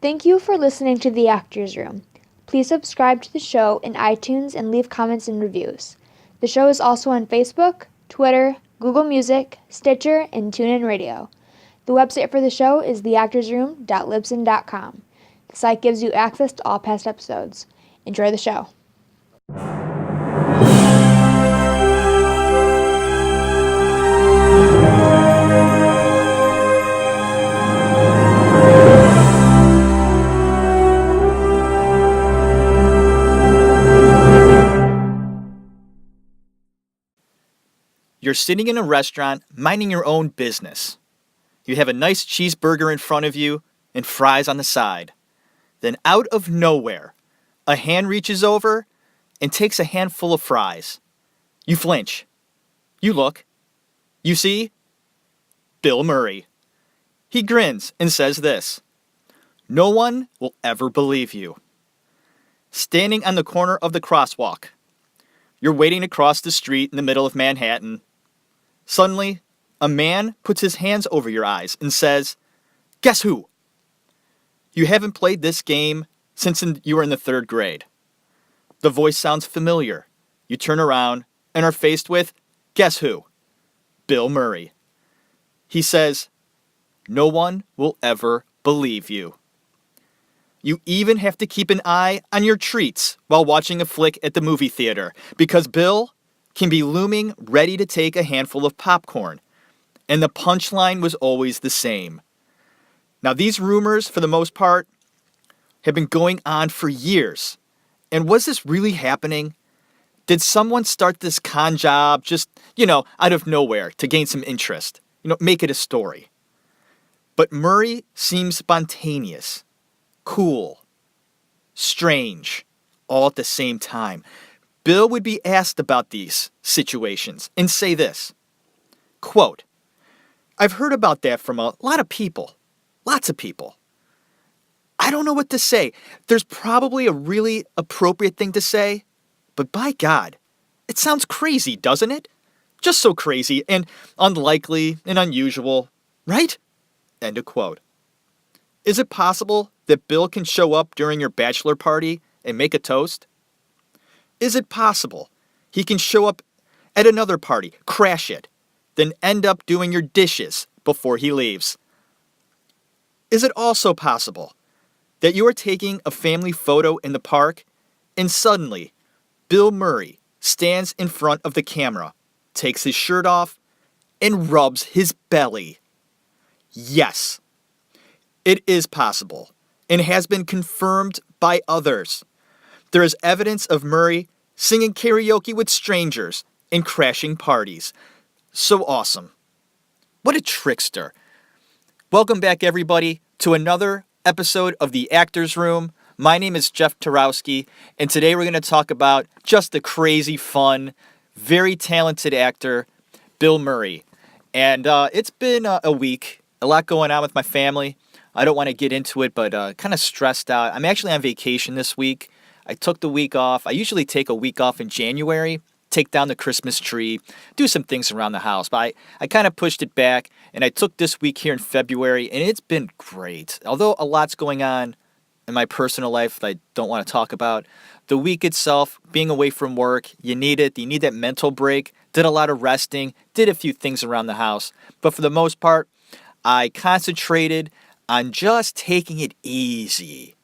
Thank you for listening to The Actors Room. Please subscribe to the show in iTunes and leave comments and reviews. The show is also on Facebook, Twitter, Google Music, Stitcher, and TuneIn Radio. The website for the show is theactorsroom.libsyn.com. The site gives you access to all past episodes. Enjoy the show. You're sitting in a restaurant, minding your own business. You have a nice cheeseburger in front of you and fries on the side. Then out of nowhere, a hand reaches over and takes a handful of fries. You flinch. You look. You see? Bill Murray. He grins and says this: "No one will ever believe you." Standing on the corner of the crosswalk. You're waiting to cross the street in the middle of Manhattan. Suddenly, a man puts his hands over your eyes and says, "Guess who?" You haven't played this game since you were in the 3rd grade. The voice sounds familiar. You turn around and are faced with, guess who? Bill Murray. He says, "No one will ever believe you." You even have to keep an eye on your treats while watching a flick at the movie theater, because Bill can be looming ready to take a handful of popcorn. And the punchline was always the same. Now, these rumors, for the most part, have been going on for years. And was this really happening? Did someone start this con job just, out of nowhere to gain some interest? Make it a story. But Murray seems spontaneous, cool, strange, all at the same time. Bill would be asked about these situations and say this, quote, "I've heard about that from a lot of people, lots of people. I don't know what to say. There's probably a really appropriate thing to say, but by God, it sounds crazy, doesn't it? Just so crazy and unlikely and unusual, right?" End of quote. Is it possible that Bill can show up during your bachelor party and make a toast? Is it possible he can show up at another party, crash it, then end up doing your dishes before he leaves? Is it also possible that you are taking a family photo in the park and suddenly Bill Murray stands in front of the camera, takes his shirt off, and rubs his belly? Yes, it is possible and has been confirmed by others. There is evidence of Murray singing karaoke with strangers and crashing parties. So awesome. What a trickster. Welcome back, everybody, to another episode of The Actors Room. My name is Jeff Tarowski, and today we're going to talk about just a crazy fun, very talented actor, Bill Murray. And it's been a week, a lot going on with my family. I don't want to get into it, but kind of stressed out. I'm actually on vacation this week. I took the week off. I usually take a week off in January, take down the Christmas tree, do some things around the house. But I kind of pushed it back, and I took this week here in February, and it's been great. Although a lot's going on in my personal life that I don't want to talk about, the week itself, being away from work, you need it. You need that mental break. Did a lot of resting, did a few things around the house. But for the most part, I concentrated on just taking it easy.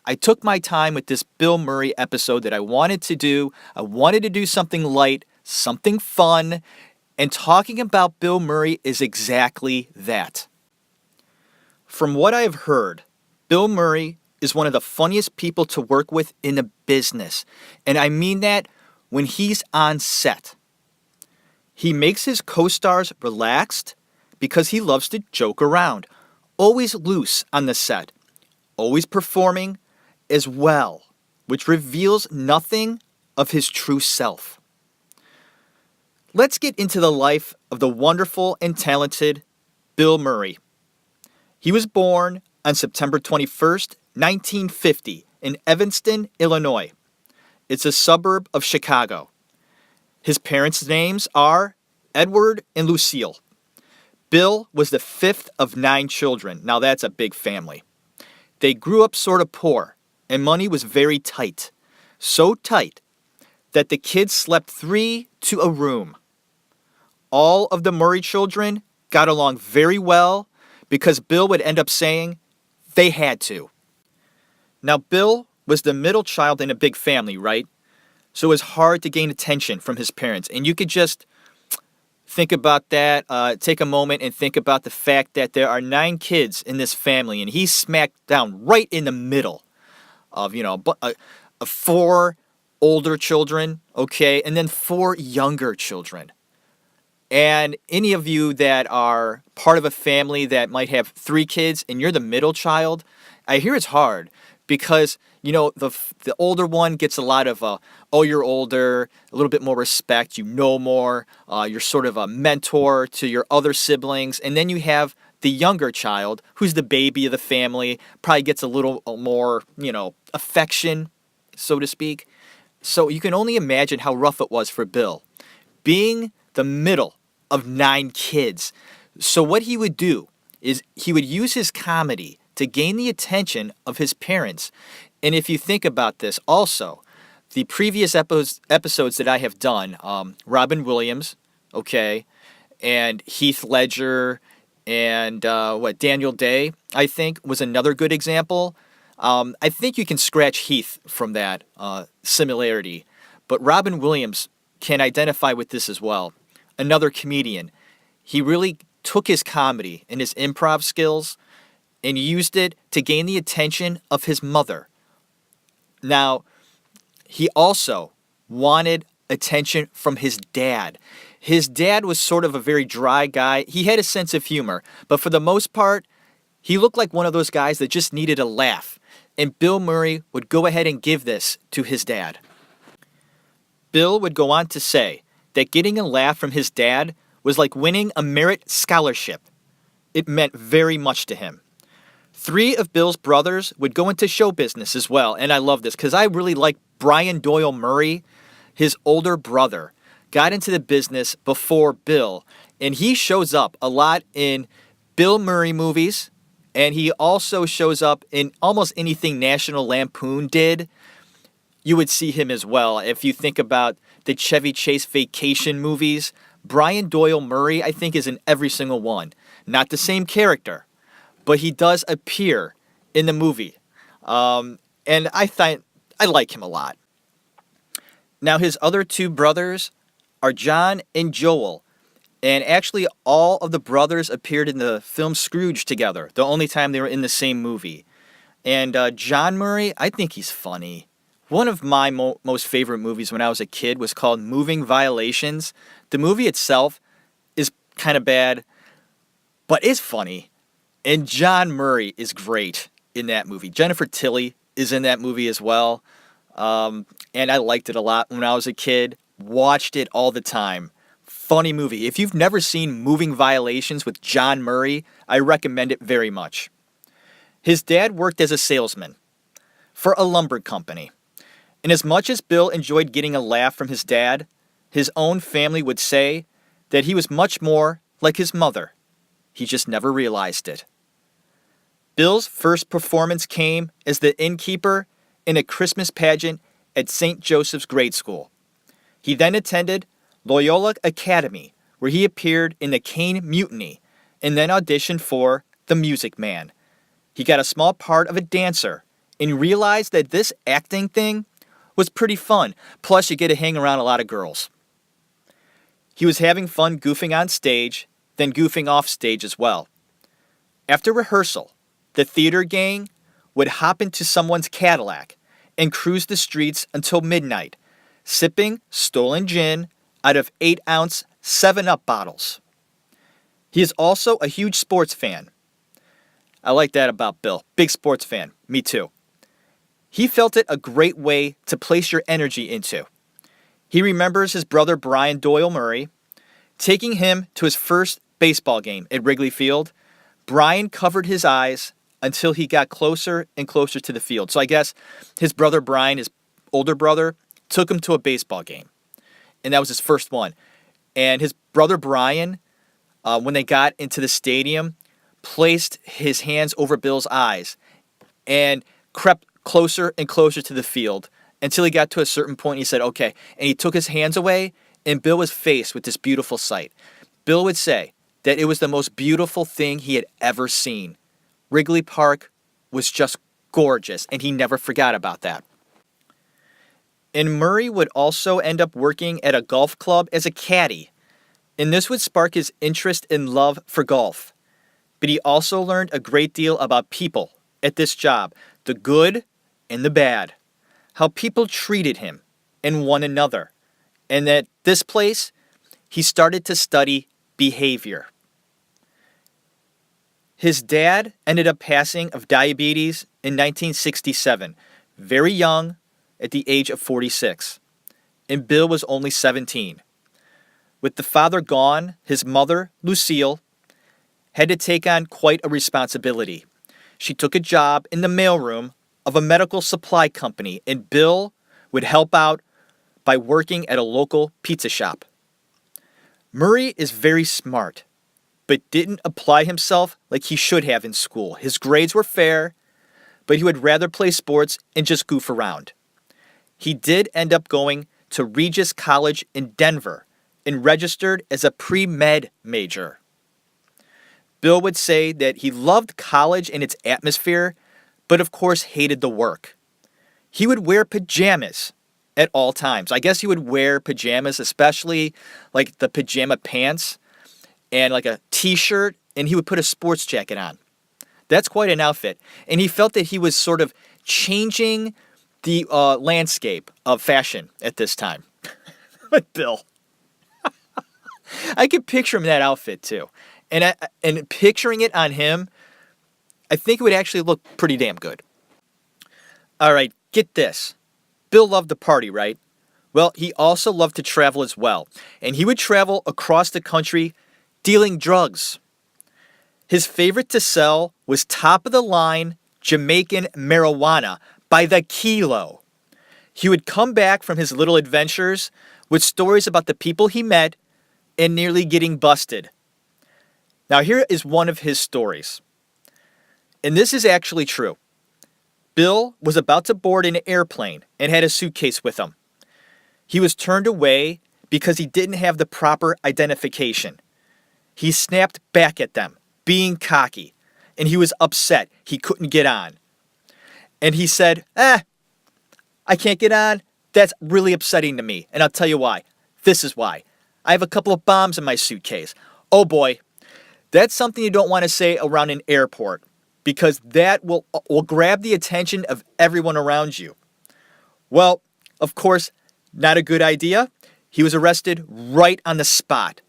I took my time with this Bill Murray episode that I wanted to do. I wanted to do something light, something fun, and talking about Bill Murray is exactly that. From what I've heard, Bill Murray is one of the funniest people to work with in the business, and I mean that when he's on set. He makes his co-stars relaxed because he loves to joke around, always loose on the set, always performing as well, which reveals nothing of his true self. Let's get into the life of the wonderful and talented Bill Murray. He was born on September 21st, 1950, in Evanston, Illinois. It's a suburb of Chicago. His parents' names are Edward and Lucille. Bill was the fifth of 9 children. Now that's a big family. They grew up sort of poor, and money was very tight. So tight that the kids slept three to a room. All of the Murray children got along very well because Bill would end up saying they had to. Now, Bill was the middle child in a big family, right? So it was hard to gain attention from his parents. And you could just think about that, take a moment and think about the fact that there are 9 kids in this family, and he's smacked down right in the middle of, 4 older children, okay, and then 4 younger children. And any of you that are part of a family that might have 3 kids and you're the middle child, I hear it's hard because, the older one gets a lot of, oh, you're older, a little bit more respect, you know more, you're sort of a mentor to your other siblings. And then you have the younger child who's the baby of the family, probably gets a little more, affection, so to speak. So you can only imagine how rough it was for Bill, being the middle of 9 kids. So what he would do is he would use his comedy to gain the attention of his parents. And if you think about this also, the previous episodes that I have done, Robin Williams, okay, and Heath Ledger, and Daniel Day, I think, was another good example. I think you can scratch Heath from that similarity, but Robin Williams can identify with this as well. Another comedian. He really took his comedy and his improv skills and used it to gain the attention of his mother. Now, he also wanted attention from his dad. His dad was sort of a very dry guy. He had a sense of humor, but for the most part, he looked like one of those guys that just needed a laugh. And Bill Murray would go ahead and give this to his dad. Bill would go on to say that getting a laugh from his dad was like winning a merit scholarship. It meant very much to him. 3 of Bill's brothers would go into show business as well, and I love this because I really like Brian Doyle Murray. His older brother got into the business before Bill, and he shows up a lot in Bill Murray movies, and he also shows up in almost anything National Lampoon did. You would see him as well. If you think about the Chevy Chase vacation movies, Brian Doyle Murray, I think, is in every single one. Not the same character, but he does appear in the movie. And I like him a lot. Now, his other 2 brothers are John and Joel. And actually, all of the brothers appeared in the film Scrooge together, the only time they were in the same movie. And John Murray, I think he's funny. One of my most favorite movies when I was a kid was called Moving Violations. The movie itself is kind of bad, but it's funny. And John Murray is great in that movie. Jennifer Tilly is in that movie as well. And I liked it a lot when I was a kid. Watched it all the time. Funny movie. If you've never seen Moving Violations with John Murray, I recommend it very much. His dad worked as a salesman for a lumber company. And as much as Bill enjoyed getting a laugh from his dad, his own family would say that he was much more like his mother. He just never realized it. Bill's first performance came as the innkeeper in a Christmas pageant at St. Joseph's Grade School. He then attended Loyola Academy, where he appeared in the Cane Mutiny, and then auditioned for The Music Man. He got a small part of a dancer, and realized that this acting thing was pretty fun, plus you get to hang around a lot of girls. He was having fun goofing on stage, then goofing off stage as well. After rehearsal, the theater gang would hop into someone's Cadillac and cruise the streets until midnight, sipping stolen gin out of 8-ounce 7-Up bottles. He is also a huge sports fan. I like that about Bill. Big sports fan. Me too. He felt it a great way to place your energy into. He remembers his brother Brian Doyle Murray taking him to his first baseball game at Wrigley Field. Brian covered his eyes until he got closer and closer to the field. So I guess his brother Brian, his older brother, took him to a baseball game. And that was his first one. And his brother Brian, when they got into the stadium, placed his hands over Bill's eyes and crept closer and closer to the field until he got to a certain point. He said, okay. And he took his hands away, and Bill was faced with this beautiful sight. Bill would say that it was the most beautiful thing he had ever seen. Wrigley Park was just gorgeous, and he never forgot about that. And Murray would also end up working at a golf club as a caddy, and this would spark his interest and love for golf. But he also learned a great deal about people at this job, the good and the bad, how people treated him and one another. And at this place, he started to study behavior. His dad ended up passing of diabetes in 1967, very young, at the age of 46. And Bill was only 17. With the father gone, his mother, Lucille, had to take on quite a responsibility. She took a job in the mailroom of a medical supply company, and Bill would help out by working at a local pizza shop. Murray is very smart, but didn't apply himself like he should have in school. His grades were fair, but he would rather play sports and just goof around. He did end up going to Regis College in Denver and registered as a pre-med major. Bill would say that he loved college and its atmosphere, but of course hated the work. He would wear pajamas at all times. I guess he would wear pajamas, especially like the pajama pants and like a t-shirt, and he would put a sports jacket on. That's quite an outfit. And he felt that he was sort of changing the landscape of fashion at this time. But Bill, I could picture him in that outfit too. And picturing it on him, I think it would actually look pretty damn good. All right, get this. Bill loved to party, right? Well, he also loved to travel as well. And he would travel across the country dealing drugs. His favorite to sell was top-of-the-line Jamaican marijuana by the kilo. He would come back from his little adventures with stories about the people he met and nearly getting busted. Now, here is one of his stories. And this is actually true. Bill was about to board an airplane and had a suitcase with him. He was turned away because he didn't have the proper identification. He snapped back at them, being cocky, and he was upset he couldn't get on. And he said, I can't get on. That's really upsetting to me, and I'll tell you why. This is why. I have a couple of bombs in my suitcase. Oh boy. That's something you don't want to say around an airport, because that will grab the attention of everyone around you. Well, of course, not a good idea. He was arrested right on the spot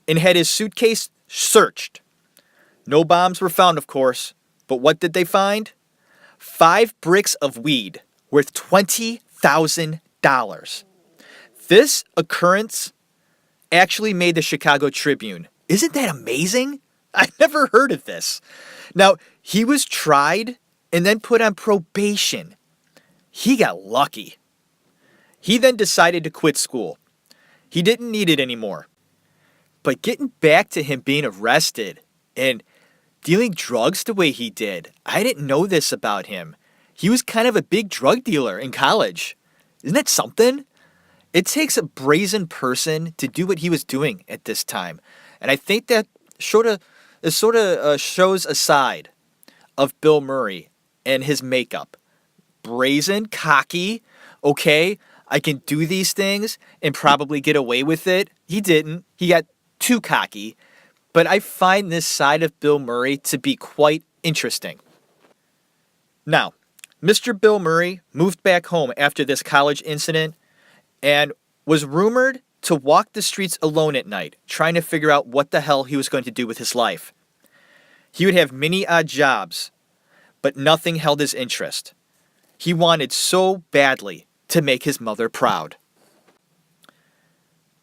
and had his suitcase searched. No bombs were found, of course, but what did they find? 5 bricks of weed worth $20,000. This occurrence actually made the Chicago Tribune. Isn't that amazing? I've never heard of this. Now, he was tried and then put on probation. He got lucky. He then decided to quit school. He didn't need it anymore. But getting back to him being arrested and dealing drugs the way he did, I didn't know this about him. He was kind of a big drug dealer in college. Isn't that something? It takes a brazen person to do what he was doing at this time. And I think that sort of shows a side of Bill Murray and his makeup. Brazen, cocky, okay, I can do these things and probably get away with it. He didn't. He got too cocky. But I find this side of Bill Murray to be quite interesting. Now, Mr. Bill Murray moved back home after this college incident and was rumored to walk the streets alone at night, trying to figure out what the hell he was going to do with his life. He would have many odd jobs, but nothing held his interest. He wanted so badly to make his mother proud.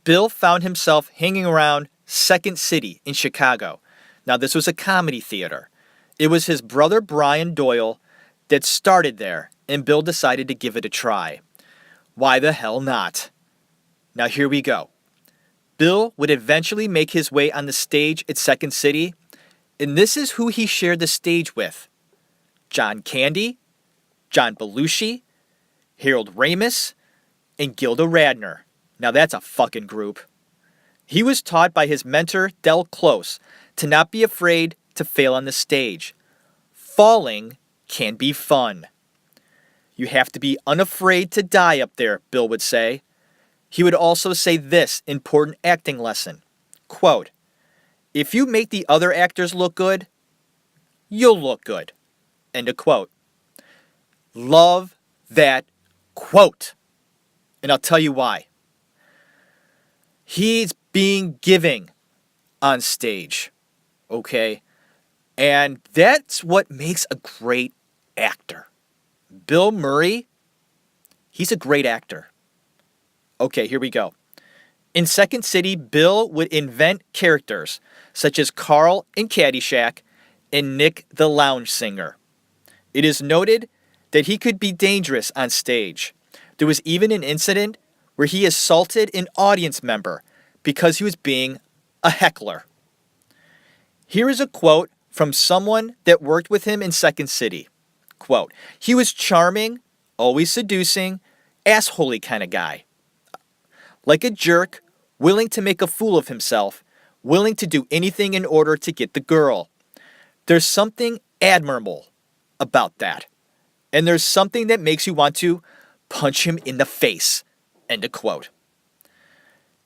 Bill found himself hanging around Second City in Chicago. Now, this was a comedy theater. It was his brother Brian Doyle that started there, and Bill decided to give it a try. Why the hell not? Now, here we go. Bill would eventually make his way on the stage at Second City, and this is who he shared the stage with: John Candy, John Belushi, Harold Ramis, and Gilda Radner. Now that's a fucking group. He was taught by his mentor, Del Close, to not be afraid to fail on the stage. Falling can be fun. You have to be unafraid to die up there, Bill would say. He would also say this important acting lesson. Quote, if you make the other actors look good, you'll look good. End of quote. Love that quote. And I'll tell you why. He's being giving on stage. Okay? And that's what makes a great actor. Bill Murray, he's a great actor. Okay, here we go. In Second City, Bill would invent characters such as Carl in Caddyshack and Nick the Lounge Singer. It is noted that he could be dangerous on stage. There was even an incident where he assaulted an audience member because he was being a heckler. Here is a quote from someone that worked with him in Second City. Quote, he was charming, always seducing, assholey kind of guy. Like a jerk, willing to make a fool of himself, willing to do anything in order to get the girl. There's something admirable about that. And there's something that makes you want to punch him in the face. End of quote.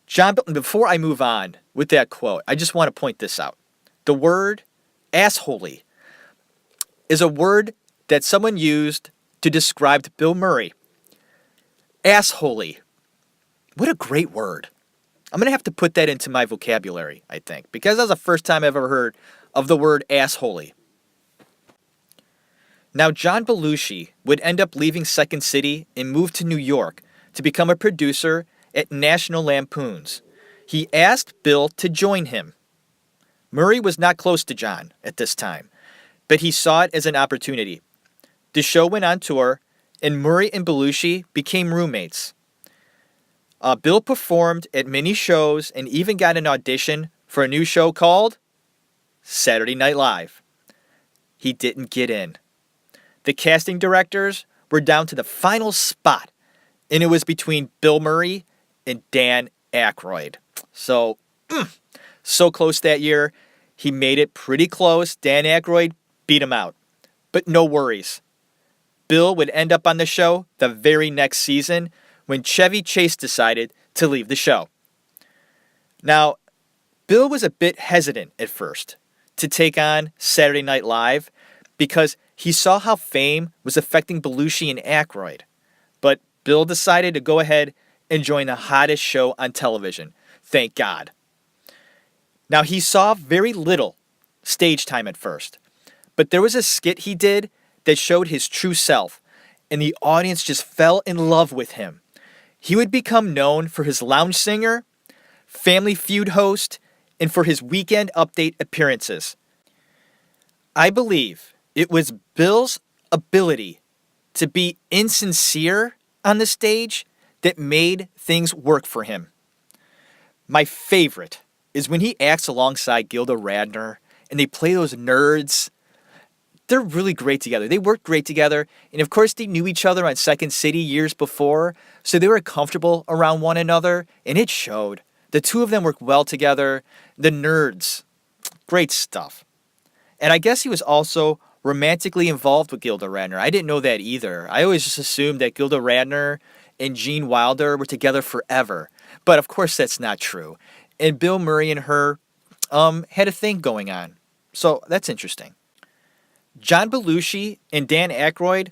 John, before I move on with that quote, I just want to point this out. The word assholey is a word that someone used to describe Bill Murray. Assholey. What a great word. I'm going to have to put that into my vocabulary, I think, because that's the first time I've ever heard of the word assholey. Now, John Belushi would end up leaving Second City and move to New York to become a producer at National Lampoon's. He asked Bill to join him. Murray was not close to John at this time, but he saw it as an opportunity. The show went on tour, and Murray and Belushi became roommates. Bill performed at many shows and even got an audition for a new show called Saturday Night Live. He didn't get in. The casting directors were down to the final spot, and it was between Bill Murray and Dan Aykroyd. So close that year. He made it pretty close. Dan Aykroyd beat him out. But no worries. Bill would end up on the show the very next season when Chevy Chase decided to leave the show. Now, Bill was a bit hesitant at first to take on Saturday Night Live because he saw how fame was affecting Belushi and Aykroyd. But Bill decided to go ahead and join the hottest show on television. Thank God. Now, he saw very little stage time at first, but there was a skit he did that showed his true self, and the audience just fell in love with him. He would become known for his lounge singer, Family Feud host, and for his weekend update appearances. I believe it was Bill's ability to be insincere on the stage that made things work for him. My favorite is when he acts alongside Gilda Radner and they play those nerds. They're really great together. They worked great together. And of course, they knew each other on Second City years before, so they were comfortable around one another, and it showed. The two of them worked well together. The nerds, great stuff. And I guess he was also romantically involved with Gilda Radner. I didn't know that either. I always just assumed that Gilda Radner and Gene Wilder were together forever. But of course, that's not true. And Bill Murray and her had a thing going on. So that's interesting. John Belushi and Dan Aykroyd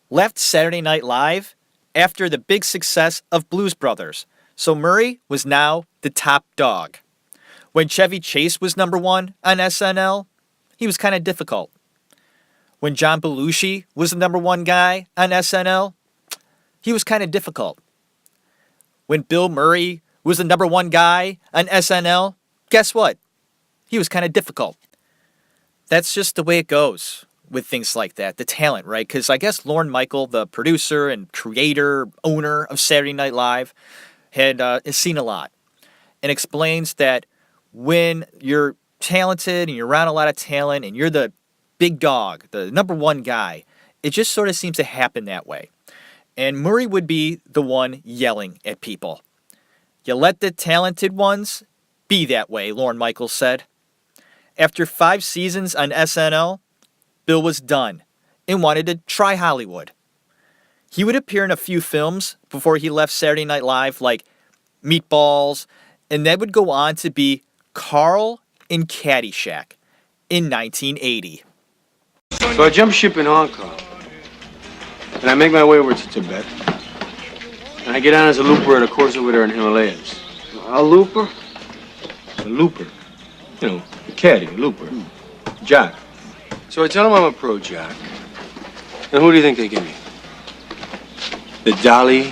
left Saturday Night Live after the big success of Blues Brothers, so Murray was now the top dog. When Chevy Chase was number one on SNL, he was kind of difficult. When John Belushi was the number one guy on SNL, he was kind of difficult. When Bill Murray was the number one guy on SNL, guess what? He was kind of difficult. That's just the way it goes with things like that, the talent, right? Because I guess Lorne Michael, the producer and creator, owner of Saturday Night Live, has seen a lot and explains that when you're talented and you're around a lot of talent and you're the big dog, the number one guy, It just sort of seems to happen that way. And Murray would be the one yelling at people. You let the talented ones be that way, Lorne Michaels said. After 5 seasons on SNL, Bill was done and wanted to try Hollywood. He would appear in a few films before he left Saturday Night Live, like Meatballs, and that would go on to be Carl in Caddyshack in 1980. So I jump ship in Hong Kong, and I make my way over to Tibet, and I get on as a looper at a course over there in Himalayas. A looper? A looper. You know, a caddy, a looper. Jock. So I tell them I'm a pro jock. And who do you think they give me? The Dalai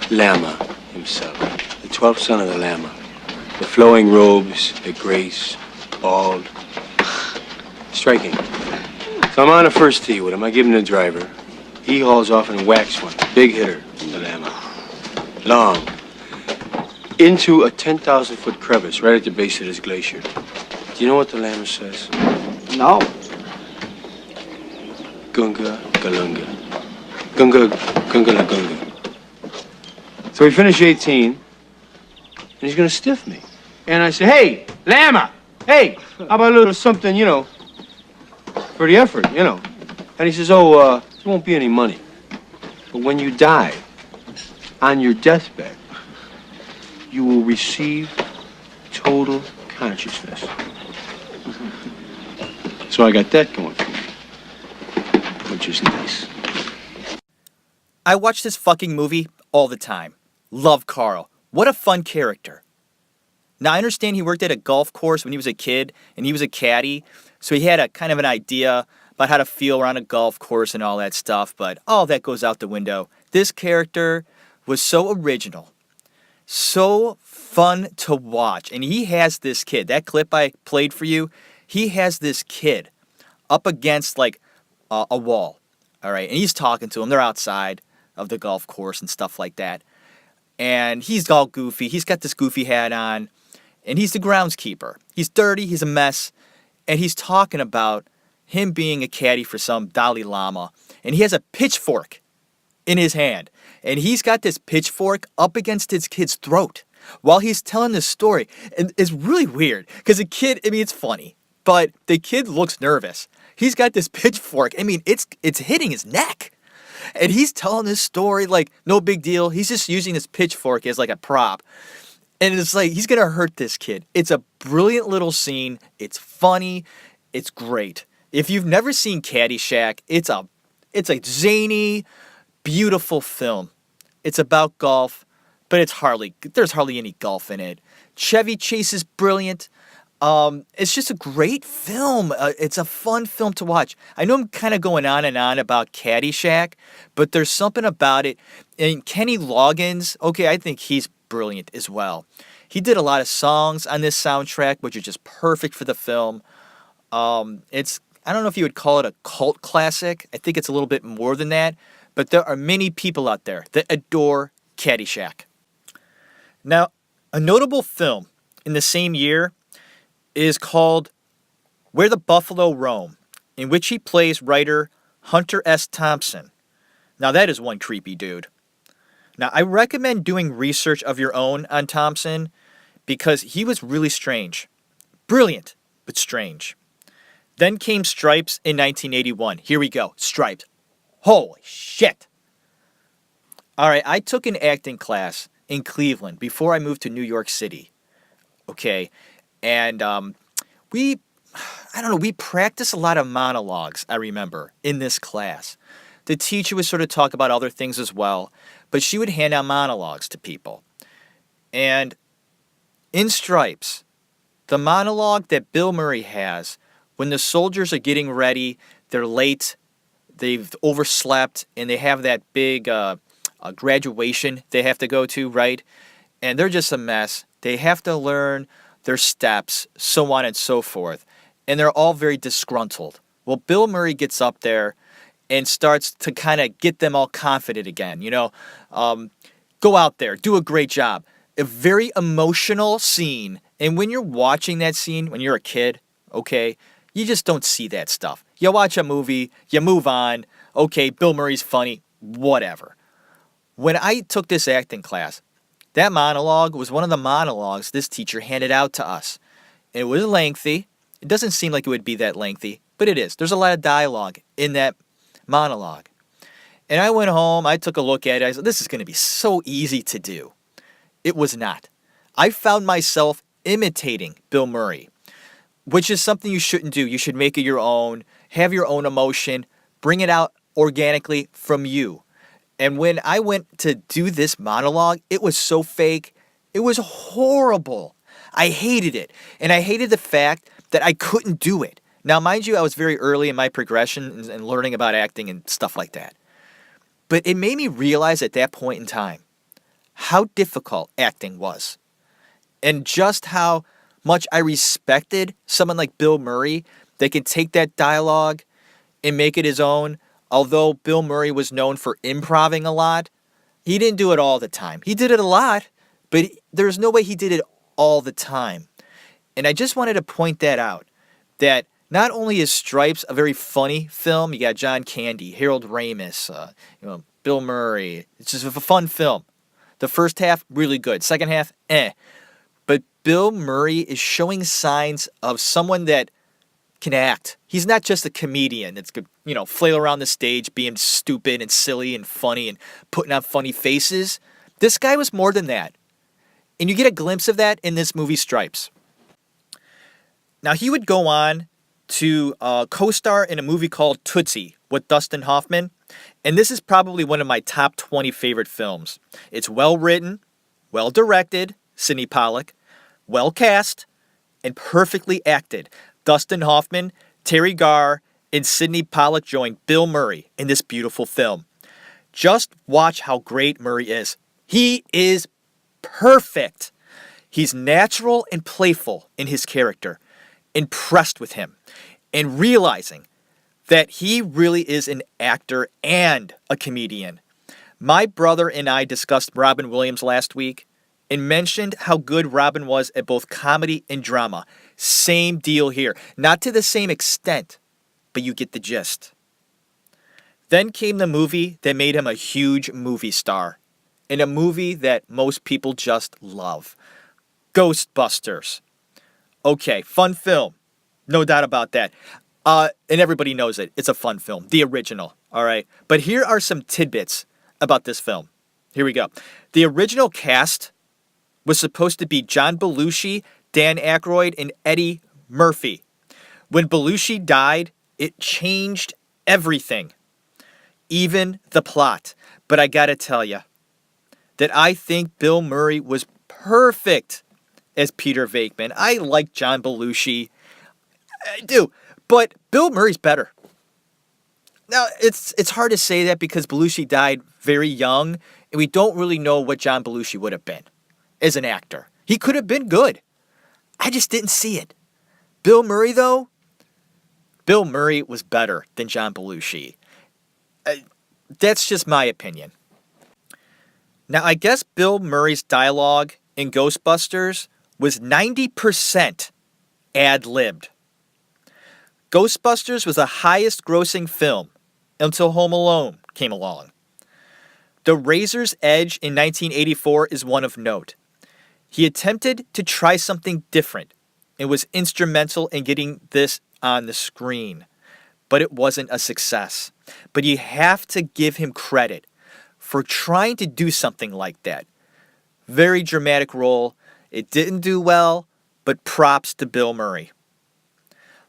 Lama himself. The 12th son of the Lama. The flowing robes, the grace, bald. Striking. So I'm on a first tee with him. I give him the driver. He hauls off and whacks one. Big hitter, the Lama. Long. Into a 10,000-foot crevice right at the base of this glacier. Do you know what the Lama says? No. Gunga Galunga. Gunga Gunga La Gunga. So we finish 18, and he's gonna stiff me. And I say, hey, Lama! Hey, how about a little something, you know, for the effort, you know? And he says, there won't be any money. But when you die, on your deathbed, you will receive total consciousness. So I got that going for me, which is nice. I watch this fucking movie all the time. Love Carl. What a fun character. Now, I understand he worked at a golf course when he was a kid, and he was a caddy, so he had a kind of an idea about how to feel around a golf course and all that stuff, but all that goes out the window. This character was so original, so fun to watch, and he has this kid. That clip I played for you, he has this kid up against, like, a wall, all right? And he's talking to him. They're outside of the golf course and stuff like that. And he's all goofy. He's got this goofy hat on. And he's the groundskeeper. He's dirty. He's a mess. And he's talking about him being a caddy for some Dalai Lama. And he has a pitchfork in his hand. And he's got this pitchfork up against his kid's throat while he's telling this story. And it's really weird. Because the kid, I mean, it's funny. But the kid looks nervous. He's got this pitchfork. I mean, it's hitting his neck. And he's telling this story like no big deal. He's just using this pitchfork as like a prop. And it's like he's going to hurt this kid. It's a brilliant little scene. It's funny. It's great. If you've never seen Caddyshack, it's a zany, beautiful film. It's about golf, but there's hardly any golf in it. Chevy Chase is brilliant. It's just a great film. It's a fun film to watch. I know I'm kind of going on and on about Caddyshack, but there's something about it. And Kenny Loggins, okay, I think he's brilliant as well. He did a lot of songs on this soundtrack, which are just perfect for the film. I don't know if you would call it a cult classic. I think it's a little bit more than that, but there are many people out there that adore Caddyshack. Now, a notable film in the same year is called Where the Buffalo Roam, in which he plays writer Hunter S. Thompson. Now that is one creepy dude. Now I recommend doing research of your own on Thompson because he was really strange. Brilliant, but strange. Then came Stripes in 1981. Here we go, Stripes. Holy shit! Alright, I took an acting class in Cleveland before I moved to New York City. Okay, and we practiced a lot of monologues, I remember, in this class. The teacher would sort of talk about other things as well, but she would hand out monologues to people. And in Stripes, the monologue that Bill Murray has when the soldiers are getting ready, they're late, they've overslept, and they have that big graduation they have to go to, right? And they're just a mess. They have to learn their steps, so on and so forth. And they're all very disgruntled. Well, Bill Murray gets up there and starts to kind of get them all confident again. You know, go out there, do a great job. A very emotional scene. And when you're watching that scene, when you're a kid, okay, you just don't see that stuff. You watch a movie, you move on. Okay, Bill Murray's funny, whatever. When I took this acting class, that monologue was one of the monologues this teacher handed out to us. It was lengthy. It doesn't seem like it would be that lengthy, but it is. There's a lot of dialogue in that monologue. And I went home, I took a look at it, I said, this is going to be so easy to do. It was not. I found myself imitating Bill Murray, which is something you shouldn't do. You should make it your own, have your own emotion, bring it out organically from you. And when I went to do this monologue, it was so fake. It was horrible. I hated it. And I hated the fact that I couldn't do it. Now, mind you, I was very early in my progression and learning about acting and stuff like that. But it made me realize at that point in time how difficult acting was. And just how much I respected someone like Bill Murray that can take that dialogue and make it his own. Although Bill Murray was known for improvising a lot, he didn't do it all the time. He did it a lot, but there's no way he did it all the time. And I just wanted to point that out, that not only is Stripes a very funny film, you got John Candy, Harold Ramis, Bill Murray. It's just a fun film. The first half, really good. Second half, eh. But Bill Murray is showing signs of someone that can act. He's not just a comedian that's good, flail around the stage being stupid and silly and funny and putting on funny faces. This guy was more than that. And you get a glimpse of that in this movie Stripes. Now, he would go on to co-star in a movie called Tootsie with Dustin Hoffman. And this is probably one of my top 20 favorite films. It's well written, well directed, Sidney Pollack, well cast, and perfectly acted. Dustin Hoffman, Terry Garr, and Sidney Pollack joined Bill Murray in this beautiful film. Just watch how great Murray is. He is perfect. He's natural and playful in his character. Impressed with him and realizing that he really is an actor and a comedian. My brother and I discussed Robin Williams last week and mentioned how good Robin was at both comedy and drama. Same deal here. Not to the same extent, but you get the gist. Then came the movie that made him a huge movie star, and a movie that most people just love. Ghostbusters. Okay, fun film. No doubt about that. And everybody knows it. It's a fun film. The original. All right. But here are some tidbits about this film. Here we go. The original cast was supposed to be John Belushi, Dan Aykroyd, and Eddie Murphy. When Belushi died, it changed everything. Even the plot. But I gotta tell you that I think Bill Murray was perfect as Peter Venkman. I like John Belushi. I do. But Bill Murray's better. Now, it's hard to say that because Belushi died very young, and we don't really know what John Belushi would have been as an actor. He could have been good. I just didn't see it. Bill Murray, though, Bill Murray was better than John Belushi. That's just my opinion. Now, I guess Bill Murray's dialogue in Ghostbusters was 90% ad-libbed. Ghostbusters was the highest grossing film until Home Alone came along. The Razor's Edge in 1984 is one of note. He attempted to try something different and was instrumental in getting this on the screen, but it wasn't a success. But you have to give him credit for trying to do something like that. Very dramatic role. It didn't do well, but props to Bill Murray.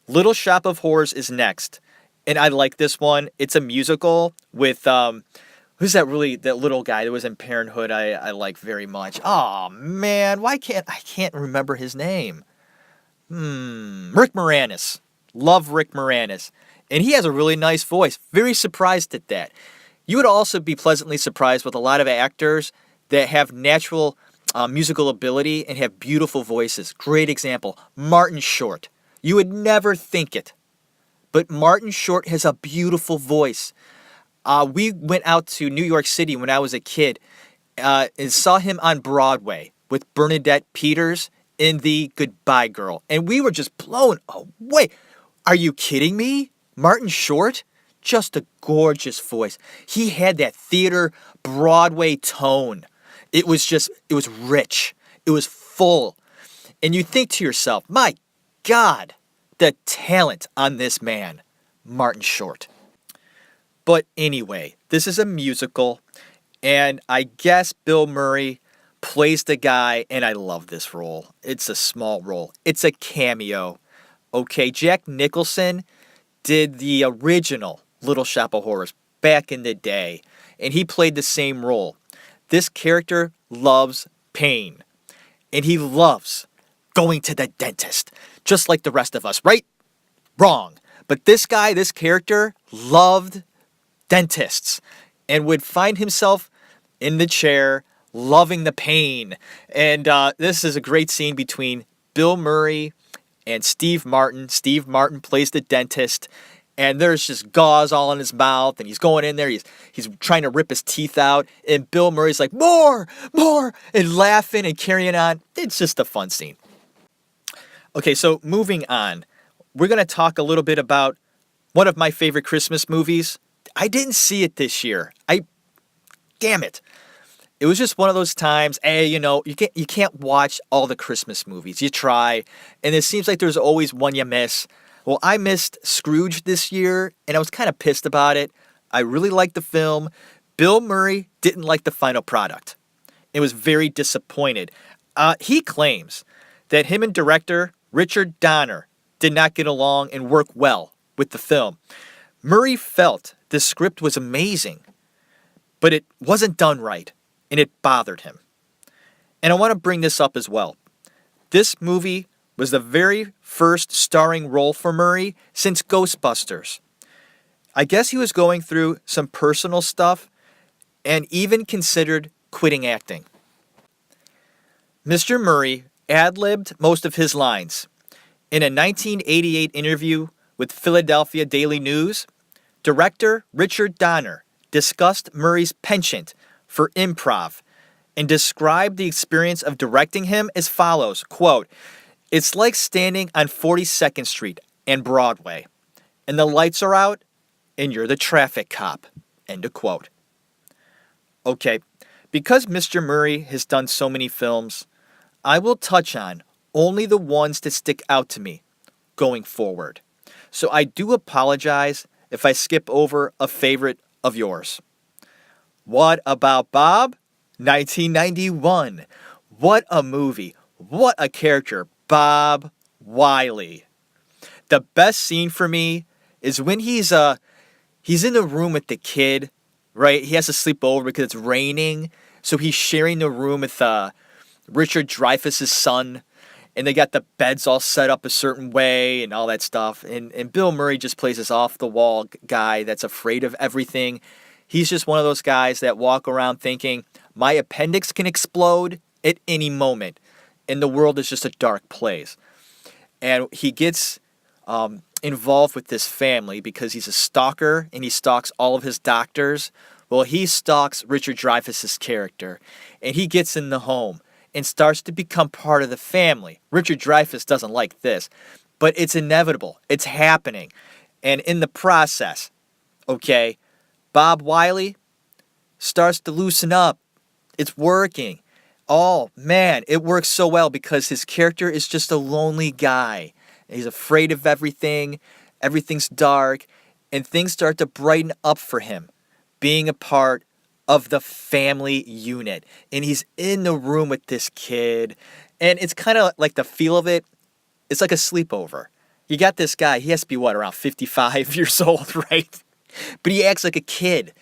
Little Shop of Horrors is next, and I like this one. It's a musical with who's that little guy that was in Parenthood I like very much. Oh man, I can't remember his name. Rick Moranis. Love Rick Moranis. And he has a really nice voice. Very surprised at that. You would also be pleasantly surprised with a lot of actors that have natural musical ability and have beautiful voices. Great example, Martin Short. You would never think it, but Martin Short has a beautiful voice. We went out to New York City when I was a kid and saw him on Broadway with Bernadette Peters in The Goodbye Girl. And we were just blown away. Are you kidding me? Martin Short? just a gorgeous voice. He had that theater Broadway tone. It was rich. It was full. And you think to yourself, my God, the talent on this man, Martin Short. But anyway, this is a musical, and I guess Bill Murray plays the guy, and I love this role. It's a small role. It's a cameo. Okay, Jack Nicholson did the original Little Shop of Horrors back in the day, and he played the same role. This character loves pain, and he loves going to the dentist, just like the rest of us, right? Wrong. But this character loved dentists and would find himself in the chair loving the pain. And this is a great scene between Bill Murray and Steve Martin. Steve Martin plays the dentist, and there's just gauze all in his mouth, and he's going in there, he's trying to rip his teeth out, and Bill Murray's like, more, and laughing and carrying on. It's just a fun scene. Okay, so moving on, we're going to talk a little bit about one of my favorite Christmas movies. I didn't see it this year. Damn it. It was just one of those times, you can't watch all the Christmas movies. You try, and it seems like there's always one you miss. Well, I missed Scrooge this year, and I was kind of pissed about it. I really liked the film. Bill Murray didn't like the final product. It was very disappointed. He claims that him and director Richard Donner did not get along and work well with the film. Murray felt the script was amazing, but it wasn't done right, and it bothered him. And I want to bring this up as well. This movie was the very first starring role for Murray since Ghostbusters. I guess he was going through some personal stuff and even considered quitting acting. Mr. Murray ad-libbed most of his lines. In a 1988 interview with Philadelphia Daily News, director Richard Donner discussed Murray's penchant for improv and described the experience of directing him as follows, quote, "It's like standing on 42nd Street and Broadway, and the lights are out, and you're the traffic cop," end of quote. Okay, because Mr. Murray has done so many films, I will touch on only the ones that stick out to me going forward. So I do apologize if I skip over a favorite of yours. What About Bob? 1991. What a movie. What a character. Bob Wiley. The best scene for me is when he's in the room with the kid, right? He has to sleep over because it's raining. So he's sharing the room with Richard Dreyfuss's son. And they got the beds all set up a certain way and all that stuff. And Bill Murray just plays this off-the-wall guy that's afraid of everything. He's just one of those guys that walk around thinking, my appendix can explode at any moment. And the world is just a dark place. And he gets involved with this family because he's a stalker and he stalks all of his doctors. Well, he stalks Richard Dreyfuss's character. And he gets in the home and starts to become part of the family. Richard Dreyfuss doesn't like this, but it's inevitable. It's happening. And in the process, okay, Bob Wiley starts to loosen up. It's working. Oh, man, it works so well because his character is just a lonely guy. He's afraid of everything. Everything's dark. And things start to brighten up for him, being a part of the family unit. And he's in the room with this kid. And it's kind of like the feel of it. It's like a sleepover. You got this guy. He has to be, around 55 years old, right? But he acts like a kid.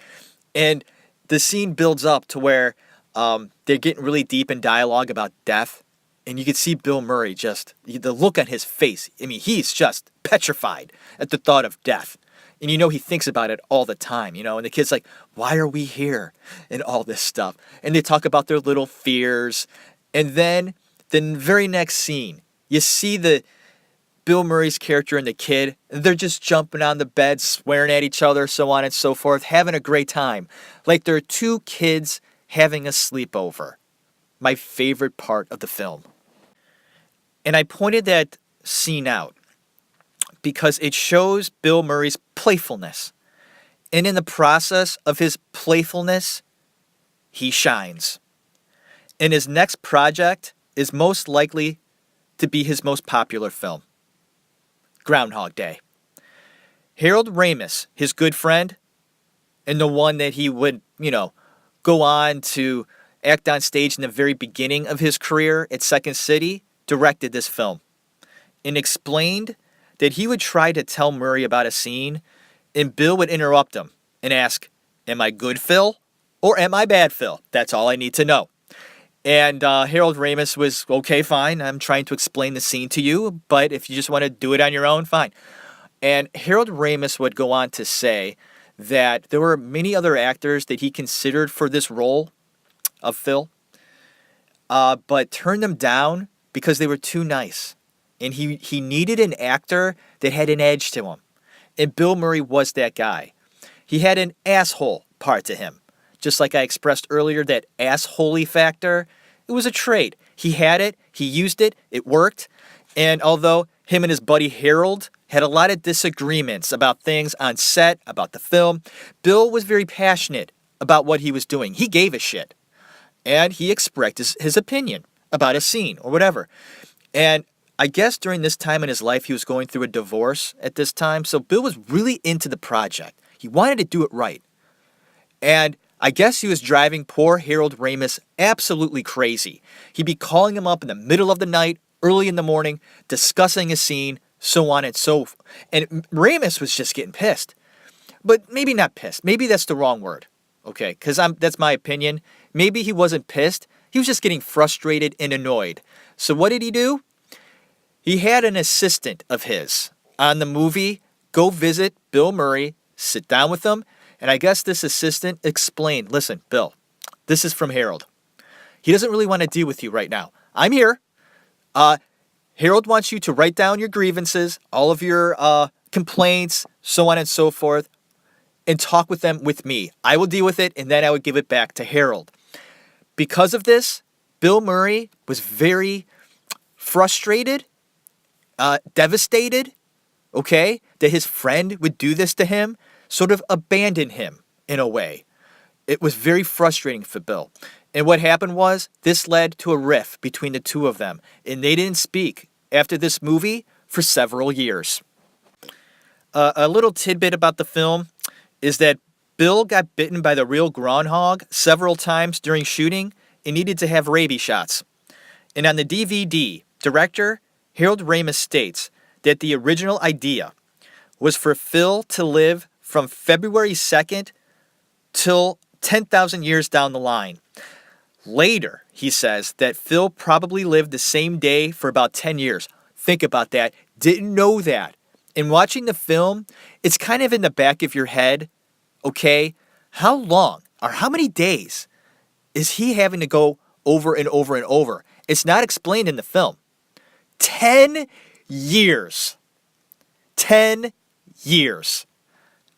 And the scene builds up to where they're getting really deep in dialogue about death. And you can see Bill Murray the look on his face. I mean, he's just petrified at the thought of death. And he thinks about it all the time, and the kid's like, why are we here? And all this stuff. And they talk about their little fears. And then the very next scene, you see the Bill Murray's character and the kid, and they're just jumping on the bed, swearing at each other, so on and so forth, having a great time. Like they're two kids having a sleepover. My favorite part of the film. And I pointed that scene out because it shows Bill Murray's playfulness. And in the process of his playfulness, he shines. And his next project is most likely to be his most popular film, Groundhog Day. Harold Ramis, his good friend, and the one that he would, go on to act on stage in the very beginning of his career at Second City, directed this film and explained that he would try to tell Murray about a scene, and Bill would interrupt him and ask, "Am I good, Phil? Or am I bad, Phil? That's all I need to know." And Harold Ramis was, "Okay, fine. I'm trying to explain the scene to you, but if you just want to do it on your own, fine." And Harold Ramis would go on to say that there were many other actors that he considered for this role of Phil, but turned them down because they were too nice. And he needed an actor that had an edge to him. And Bill Murray was that guy. He had an asshole part to him. Just like I expressed earlier, that assholey factor, it was a trait. He had it, he used it, it worked. And although him and his buddy Harold had a lot of disagreements about things on set, about the film, Bill was very passionate about what he was doing. He gave a shit. And he expressed his opinion about a scene or whatever. And I guess during this time in his life, he was going through a divorce at this time. So Bill was really into the project. He wanted to do it right. And I guess he was driving poor Harold Ramis absolutely crazy. He'd be calling him up in the middle of the night, early in the morning, discussing a scene, so on and so forth. And Ramis was just getting pissed. But maybe not pissed. Maybe that's the wrong word. Okay, because that's my opinion. Maybe he wasn't pissed. He was just getting frustrated and annoyed. So what did he do? He had an assistant of his on the movie go visit Bill Murray, sit down with him, and I guess this assistant explained, "Listen, Bill, this is from Harold. He doesn't really want to deal with you right now. I'm here. Harold wants you to write down your grievances, all of your complaints, so on and so forth, and talk with them with me. I will deal with it, and then I would give it back to Harold." Because of this, Bill Murray was very frustrated, devastated, okay, that his friend would do this to him, sort of abandon him in a way. It was very frustrating for Bill. And what happened was, this led to a rift between the two of them, and they didn't speak after this movie for several years. A little tidbit about the film is that Bill got bitten by the real groundhog several times during shooting and needed to have rabies shots. And on the DVD, director Harold Ramis states that the original idea was for Phil to live from February 2nd till 10,000 years down the line. Later, he says that Phil probably lived the same day for about 10 years. Think about that. Didn't know that. In watching the film, it's kind of in the back of your head, okay, how long or how many days is he having to go over and over and over? It's not explained in the film. 10 years. 10 years.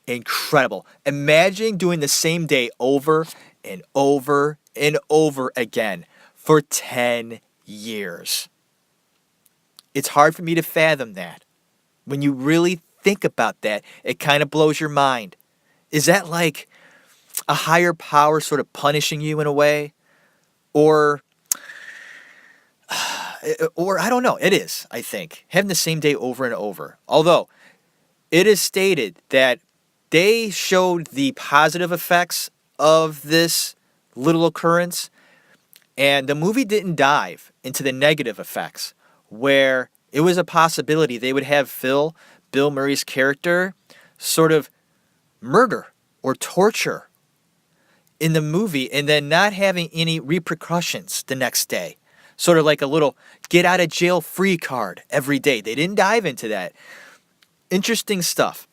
Incredible. Imagine doing the same day over and over and over again for 10 years. It's hard for me to fathom that. When you really think about that, it kind of blows your mind. Is that like a higher power sort of punishing you in a way? Or I don't know. It is, I think. Having the same day over and over. Although, it is stated that they showed the positive effects of this little occurrence, and the movie didn't dive into the negative effects, where it was a possibility they would have Bill Murray's character, sort of murder or torture in the movie and then not having any repercussions the next day. Sort of like a little get out of jail free card every day. They didn't dive into that. Interesting stuff.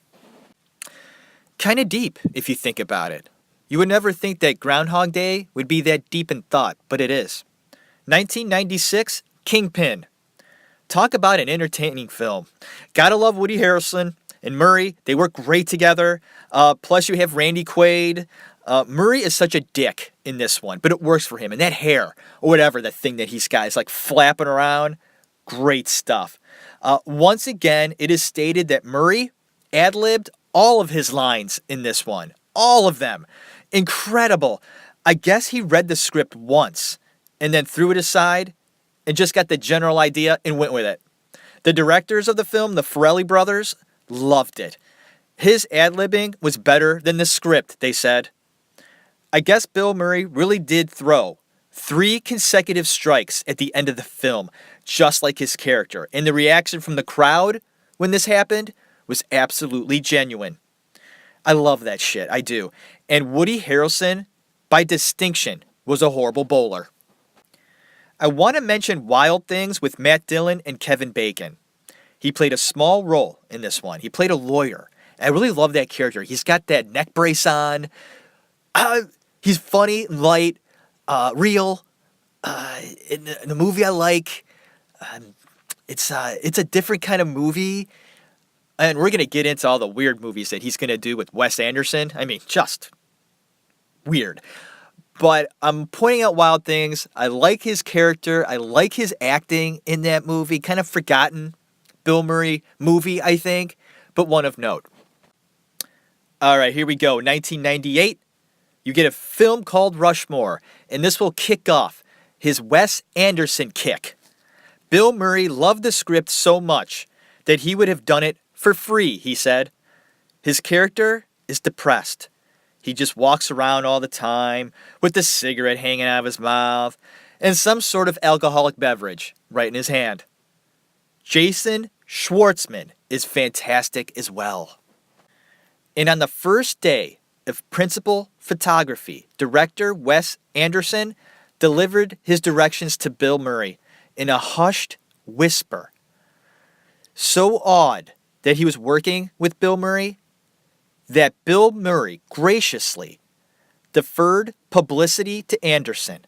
Kind of deep if you think about it. You would never think that Groundhog Day would be that deep in thought, but it is. 1996, Kingpin. Talk about an entertaining film. Gotta love Woody Harrelson and Murray. They work great together. Plus you have Randy Quaid. Murray is such a dick in this one, but it works for him. And that hair, or whatever that thing that he's got is like flapping around. Great stuff. Once again, it is stated that Murray ad-libbed all of his lines in this one. All of them. Incredible. I guess he read the script once and then threw it aside and just got the general idea and went with it. The directors of the film, the Farrelly brothers, loved it. His ad-libbing was better than the script, they said. I guess Bill Murray really did throw 3 consecutive strikes at the end of the film, just like his character. And the reaction from the crowd when this happened was absolutely genuine. I love that shit, I do. And Woody Harrelson, by distinction, was a horrible bowler. I want to mention Wild Things with Matt Dillon and Kevin Bacon. He played a small role in this one. He played a lawyer. I really love that character. He's got that neck brace on. He's funny, light, real. In the movie I like. It's a different kind of movie. And we're going to get into all the weird movies that he's going to do with Wes Anderson. I mean, just weird. But I'm pointing out Wild Things. I like his character. I like his acting in that movie. Kind of forgotten Bill Murray movie, I think, but one of note. All right, here we go. 1998, you get a film called Rushmore, and this will kick off his Wes Anderson kick. Bill Murray loved the script so much that he would have done it for free, he said. His character is depressed. He just walks around all the time with a cigarette hanging out of his mouth and some sort of alcoholic beverage right in his hand. Jason Schwartzman is fantastic as well. And on the first day of principal photography, director Wes Anderson delivered his directions to Bill Murray in a hushed whisper. So awed that he was working with Bill Murray that Bill Murray graciously deferred publicity to Anderson,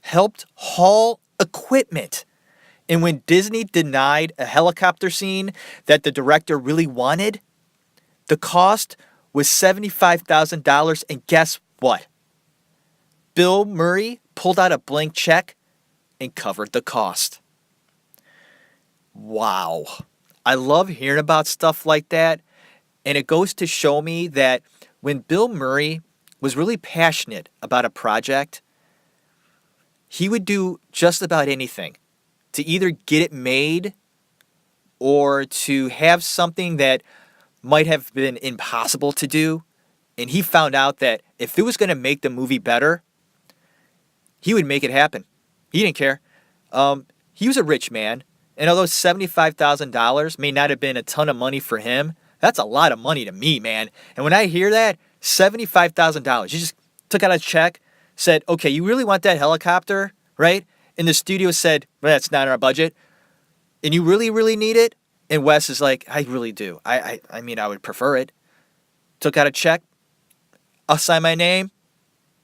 helped haul equipment, and when Disney denied a helicopter scene that the director really wanted, the cost was $75,000, and guess what? Bill Murray pulled out a blank check and covered the cost. Wow. I love hearing about stuff like that, and it goes to show me that when Bill Murray was really passionate about a project, he would do just about anything to either get it made or to have something that might have been impossible to do. And he found out that if it was going to make the movie better, he would make it happen. He didn't care. He was a rich man. And although $75,000 may not have been a ton of money for him, that's a lot of money to me, man. And when I hear that, $75,000, you just took out a check, said, okay, you really want that helicopter, right? And the studio said, well, that's not our budget. And you really, really need it? And Wes is like, I really do. I mean, I would prefer it. Took out a check. I'll sign my name.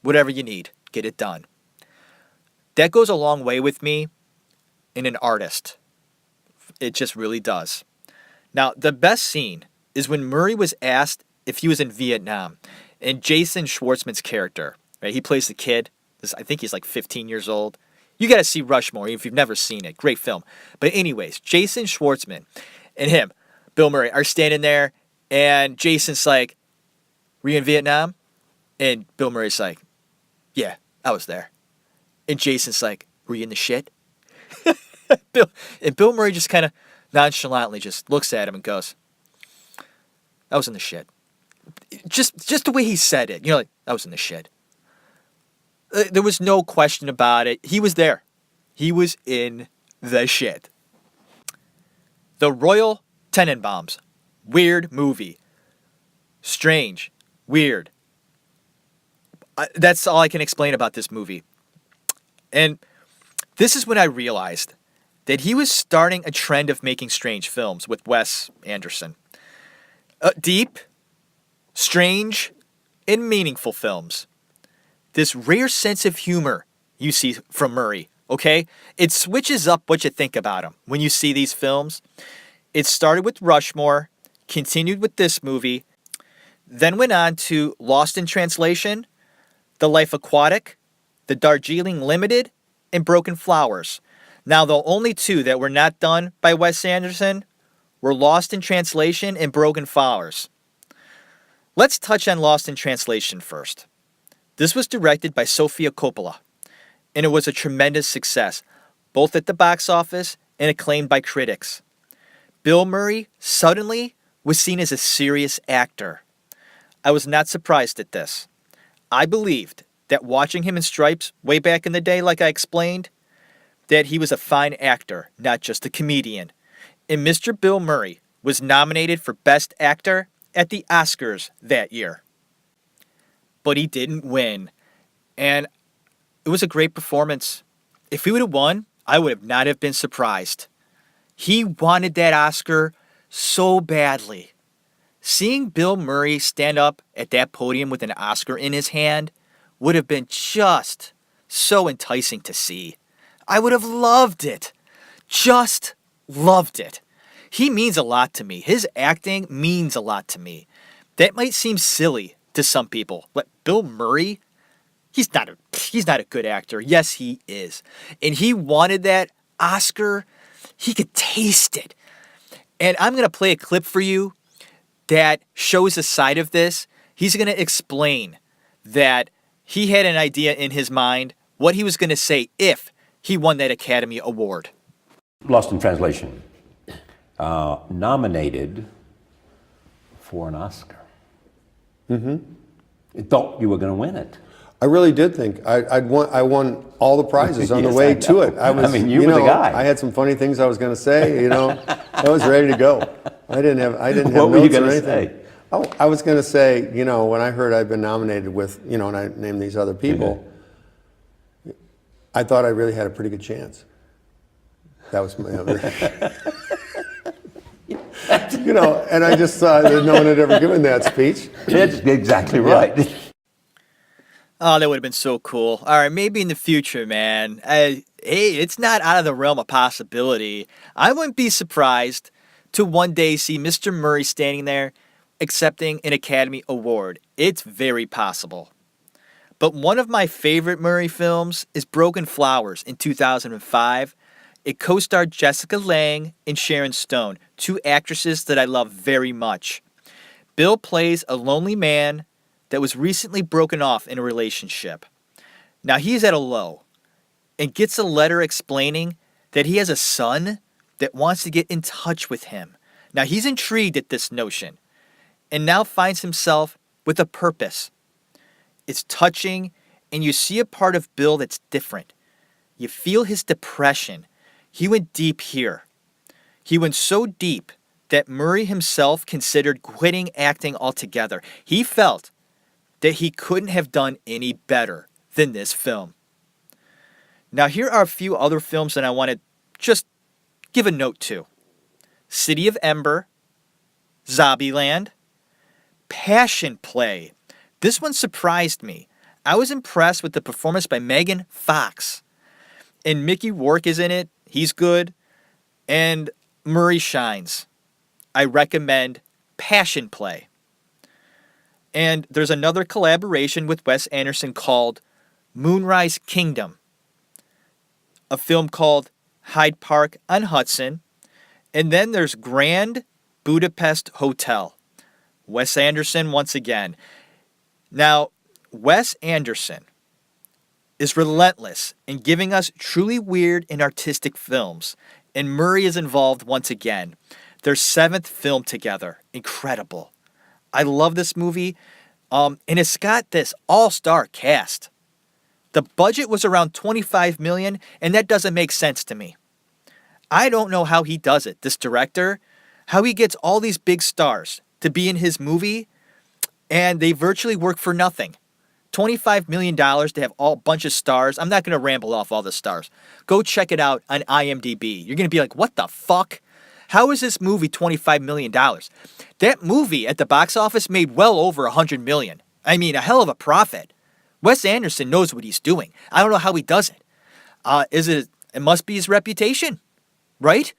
Whatever you need, get it done. That goes a long way with me in an artist. It just really does. Now, the best scene is when Murray was asked if he was in Vietnam. And Jason Schwartzman's character, right? He plays the kid. I think he's like 15 years old. You got to see Rushmore if you've never seen it. Great film. But anyways, Jason Schwartzman and him, Bill Murray, are standing there. And Jason's like, were you in Vietnam? And Bill Murray's like, yeah, I was there. And Jason's like, were you in the shit? Bill Murray just kind of nonchalantly just looks at him and goes, I was in the shit. Just the way he said it. You know, like, I was in the shit. There was no question about it. He was there. He was in the shit. The Royal Tenenbaums. Weird movie. Strange. Weird. That's all I can explain about this movie. And this is when I realized that he was starting a trend of making strange films with Wes Anderson. Deep, strange, and meaningful films. This rare sense of humor you see from Murray, okay? It switches up what you think about him when you see these films. It started with Rushmore, continued with this movie, then went on to Lost in Translation, The Life Aquatic, The Darjeeling Limited, and Broken Flowers. Now, the only two that were not done by Wes Anderson were Lost in Translation and Broken Flowers. Let's touch on Lost in Translation first. This was directed by Sofia Coppola, and it was a tremendous success, both at the box office and acclaimed by critics. Bill Murray suddenly was seen as a serious actor. I was not surprised at this. I believed that watching him in Stripes way back in the day, like I explained, that he was a fine actor, not just a comedian. And Mr. Bill Murray was nominated for Best Actor at the Oscars that year. But he didn't win. And it was a great performance. If he would have won, I would have not have been surprised. He wanted that Oscar so badly. Seeing Bill Murray stand up at that podium with an Oscar in his hand would have been just so enticing to see. I would have loved it. Just loved it. He means a lot to me. His acting means a lot to me. That might seem silly to some people, but Bill Murray, he's not a good actor. Yes, he is. And he wanted that Oscar. He could taste it. And I'm going to play a clip for you that shows a side of this. He's going to explain that he had an idea in his mind, what he was going to say if he won that Academy Award. Lost in Translation, nominated for an Oscar. Mm-hmm. Thought you were going to win it. I really did think I won all the prizes on the Yes, way I to know. it. I was, I mean, you were the guy. I had some funny things I was going to say. I was ready to go. I didn't have What were you notes or gonna anything. say? Oh, I was going to say, when I heard I'd been nominated with, and I named these other people, I thought I really had a pretty good chance. That was my and I just saw that no one had ever given that speech. That's exactly right. Oh, that would have been so cool. All right, maybe in the future, man. Hey, it's not out of the realm of possibility. I wouldn't be surprised to one day see Mr. Murray standing there accepting an Academy Award. It's very possible. But one of my favorite Murray films is Broken Flowers in 2005. It co-starred Jessica Lange and Sharon Stone, two actresses that I love very much. Bill plays a lonely man that was recently broken off in a relationship. Now he's at a low and gets a letter explaining that he has a son that wants to get in touch with him. Now he's intrigued at this notion and now finds himself with a purpose. It's touching, and you see a part of Bill that's different. You feel his depression. He went deep here. He went so deep that Murray himself considered quitting acting altogether. He felt that he couldn't have done any better than this film. Now here are a few other films that I want to just give a note to. City of Ember, Zombieland, Passion Play. This one surprised me. I was impressed with the performance by Megan Fox. And Mickey Rourke is in it. He's good. And Murray shines. I recommend Passion Play. And there's another collaboration with Wes Anderson called Moonrise Kingdom. A film called Hyde Park on Hudson. And then there's Grand Budapest Hotel. Wes Anderson once again. Now, Wes Anderson is relentless in giving us truly weird and artistic films, and Murray is involved once again. Their seventh film together. Incredible. I love this movie, and it's got this all-star cast. The budget was around $25 million, and that doesn't make sense to me. I don't know how he does it, this director, how he gets all these big stars to be in his movie, and they virtually work for nothing. $25 million to have a bunch of stars. I'm not going to ramble off all the stars. Go check it out on IMDb. You're going to be like, what the fuck? How is this movie $25 million? That movie at the box office made well over $100 million. I mean, a hell of a profit. Wes Anderson knows what he's doing. I don't know how he does it. It must be his reputation, right?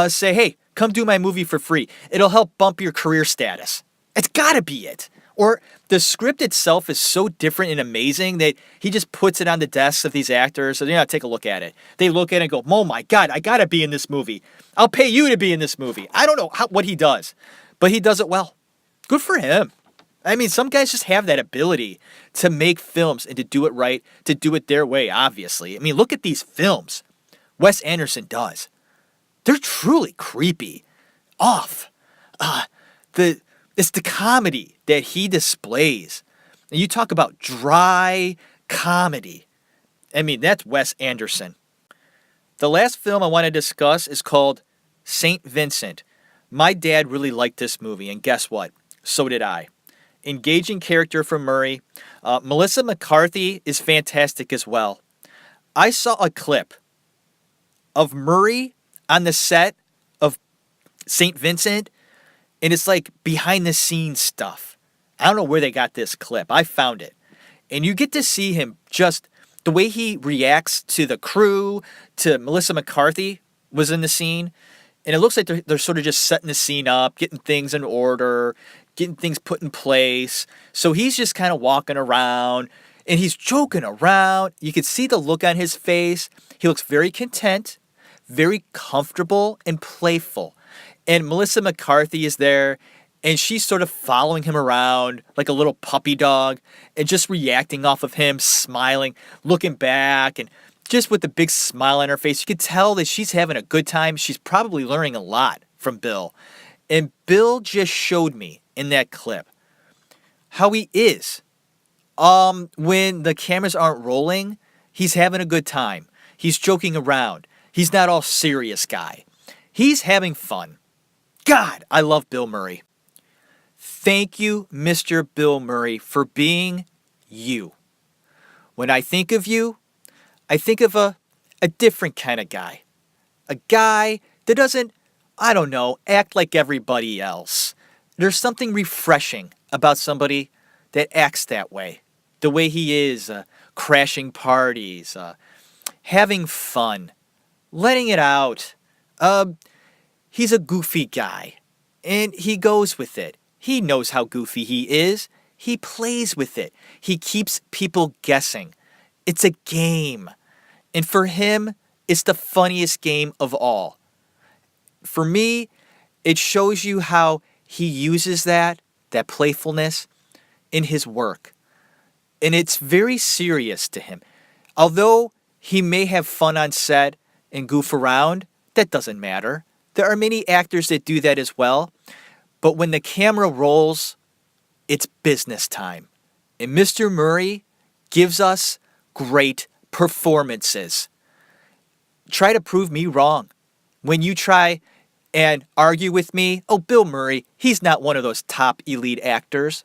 Say, hey, come do my movie for free. It'll help bump your career status. It's gotta be it. Or the script itself is so different and amazing that he just puts it on the desks of these actors. So, take a look at it. They look at it and go, oh my God, I gotta be in this movie. I'll pay you to be in this movie. I don't know what he does, but he does it well. Good for him. I mean, some guys just have that ability to make films and to do it right, to do it their way, obviously. I mean, look at these films Wes Anderson does. They're truly creepy, off. It's the comedy that he displays. And you talk about dry comedy. I mean, that's Wes Anderson. The last film I want to discuss is called St. Vincent. My dad really liked this movie, and guess what? So did I. Engaging character from Murray. Melissa McCarthy is fantastic as well. I saw a clip of Murray on the set of St. Vincent, and it's like behind the scenes stuff. I don't know where they got this clip. I found it. And you get to see him just the way he reacts to the crew, to Melissa McCarthy was in the scene. And it looks like they're sort of just setting the scene up, getting things in order, getting things put in place. So he's just kind of walking around and he's joking around. You can see the look on his face. He looks very content, very comfortable and playful. And Melissa McCarthy is there and she's sort of following him around like a little puppy dog and just reacting off of him, smiling, looking back, and just with the big smile on her face. You can tell that she's having a good time. She's probably learning a lot from Bill. And Bill just showed me in that clip how he is. When the cameras aren't rolling, he's having a good time. He's joking around. He's not all serious guy. He's having fun. God, I love Bill Murray. Thank you, Mr. Bill Murray, for being you. When I think of you, I think of a different kind of guy. A guy that doesn't, I don't know, act like everybody else. There's something refreshing about somebody that acts that way. The way he is, crashing parties, having fun, letting it out. He's a goofy guy, and he goes with it. He knows how goofy he is. He plays with it. He keeps people guessing. It's a game. And for him, it's the funniest game of all. For me, it shows you how he uses that playfulness in his work. And it's very serious to him. Although he may have fun on set and goof around, that doesn't matter. There are many actors that do that as well. But when the camera rolls, it's business time. And Mr. Murray gives us great performances. Try to prove me wrong. When you try and argue with me, oh, Bill Murray, he's not one of those top elite actors.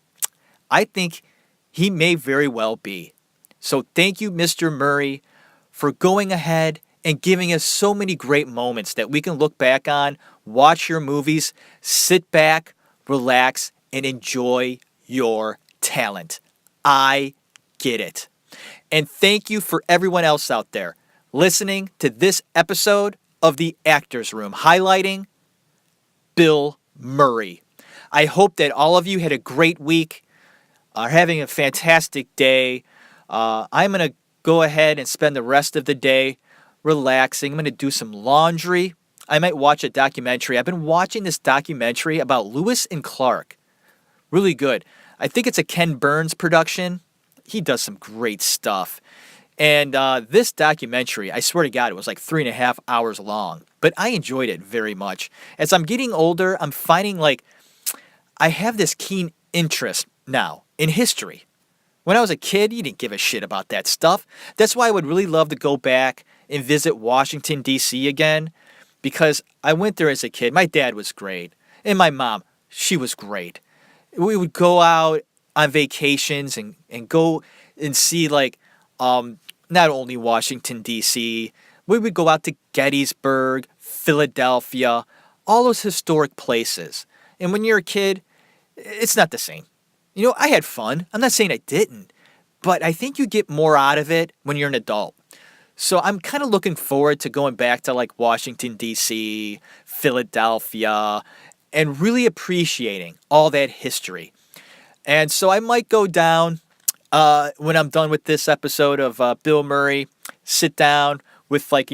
I think he may very well be. So thank you, Mr. Murray, for going ahead and giving us so many great moments that we can look back on, watch your movies, sit back, relax, and enjoy your talent. I get it. And thank you for everyone else out there listening to this episode of The Actors Room, highlighting Bill Murray. I hope that all of you had a great week, are having a fantastic day. I'm going to go ahead and spend the rest of the day relaxing. I'm going to do some laundry. I might watch a documentary. I've been watching this documentary about Lewis and Clark. Really good. I think it's a Ken Burns production. He does some great stuff. And this documentary, I swear to God, it was like 3.5 hours long. But I enjoyed it very much. As I'm getting older, I'm finding like I have this keen interest now in history. When I was a kid, you didn't give a shit about that stuff. That's why I would really love to go back and visit Washington, D.C. again. Because I went there as a kid. My dad was great. And my mom, she was great. We would go out on vacations and go and see like not only Washington, D.C. We would go out to Gettysburg, Philadelphia, all those historic places. And when you're a kid, it's not the same. You know, I had fun. I'm not saying I didn't. But I think you get more out of it when you're an adult. So I'm kind of looking forward to going back to like Washington, D.C., Philadelphia, and really appreciating all that history. And so I might go down when I'm done with this episode of Bill Murray, sit down with like,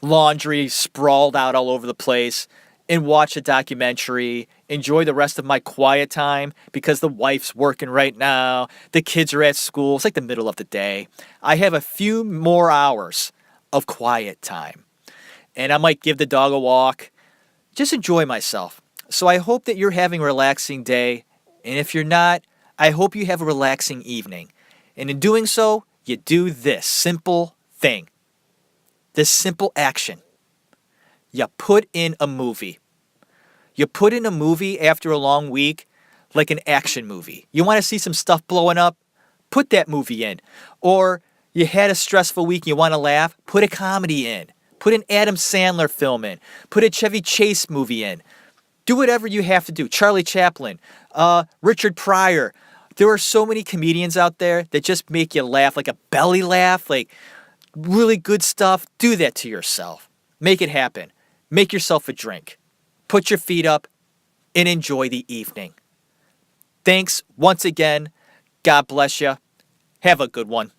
laundry sprawled out all over the place and watch a documentary, enjoy the rest of my quiet time because the wife's working right now, the kids are at school, it's like the middle of the day. I have a few more hours of quiet time. And I might give the dog a walk, just enjoy myself. So I hope that you're having a relaxing day. And if you're not, I hope you have a relaxing evening. And in doing so, you do this simple thing, this simple action. You put in a movie. You put in a movie after a long week, like an action movie. You want to see some stuff blowing up? Put that movie in. Or you had a stressful week and you want to laugh? Put a comedy in. Put an Adam Sandler film in. Put a Chevy Chase movie in. Do whatever you have to do. Charlie Chaplin, Richard Pryor. There are so many comedians out there that just make you laugh, like a belly laugh, like really good stuff. Do that to yourself. Make it happen. Make yourself a drink. Put your feet up and enjoy the evening. Thanks once again. God bless you. Have a good one.